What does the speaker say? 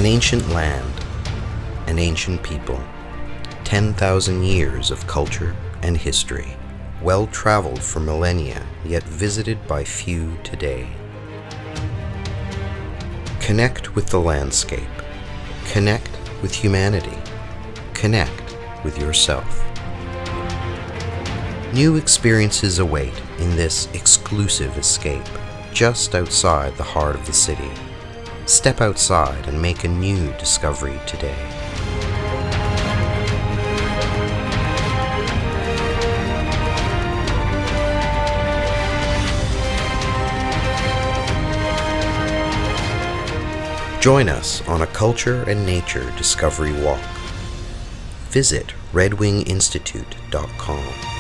ancient land, an ancient people, 10,000 years of culture and history, well traveled for millennia, yet visited by few today. Connect with the landscape, connect with humanity, connect with yourself. New experiences await in this exclusive escape, just outside the heart of the city. Step outside and make a new discovery today. Join us on a culture and nature discovery walk. Visit redwinginstitute.com.